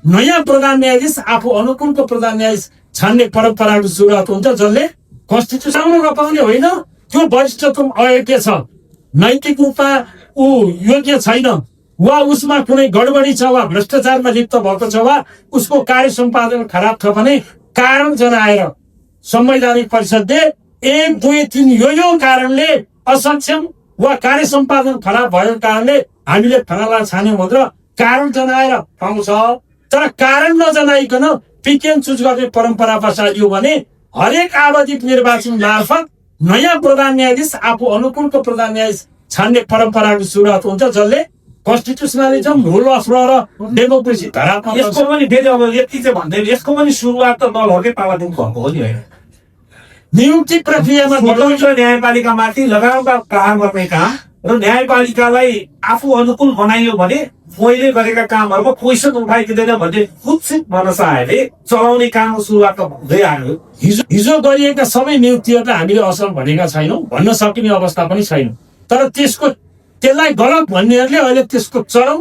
नयाँ प्रधान न्यायाधीश आफू अनुकूलको प्रधान न्यायाधीश छान्ने परम्पराको सुरुवात हुन्छ, जसले कन्स्टिट्युसन पाउने होइन। त्यो वरिष्ठतम अयोग्य छ, नैतिक रूपमा ऊ योग्य छैन, वा उसमा कुनै गडबडी छ, वा भ्रष्टाचारमा लिप्त भएको छ, वा उसको कार्य सम्पादन खराब छ भने कारण जनाएर संवैधानिक परिषदले 1, 2, 3 यो कारणले असक्षम वा कार्य सम्पादन खराब भएको कारणले हामीले फलाना छान्यौँ भनेर कारण जनाएर पाउँछ। तर कारण नजनाइकन पिक एन्ड चुज गर्ने परम्परा बसालियो भने हरेक आवधिक निर्वाचन मार्फत नयाँ प्रधान न्यायाधीश आफू अनुकूलको प्रधान न्यायाधीश छान्ने परम्पराको सुरुवात हुन्छ, जसले कन्स्टिट्युसनलिजम, रुल अफ ल र डेमोक्रेसी धरातल। यसको पनि फेरि अब यति चाहिँ भन्दै यसको पनि सुरुवात त नलगे पालादेखि भएको हो नि होइन। नियुक्ति प्रक्रियामा स्वतन्त्र न्यायपालिकामाथि लगामका प्रहार गर्ने काम र न्यायपालिकालाई आफू अनुकूल बनाइयो भने पहिले गरेका कामहरूमा क्वेसन उठाइदिँदैन भन्ने कुत्सित मनसायले चलाउने कामको सुरुवात त हुँदै आयो। हिजो गरिएका सबै नियुक्तिहरूलाई हामीले असल भनेका छैनौँ, भन्न सकिने अवस्था पनि छैन। तर त्यसलाई गलत भन्नेहरूले अहिले त्यसको चरम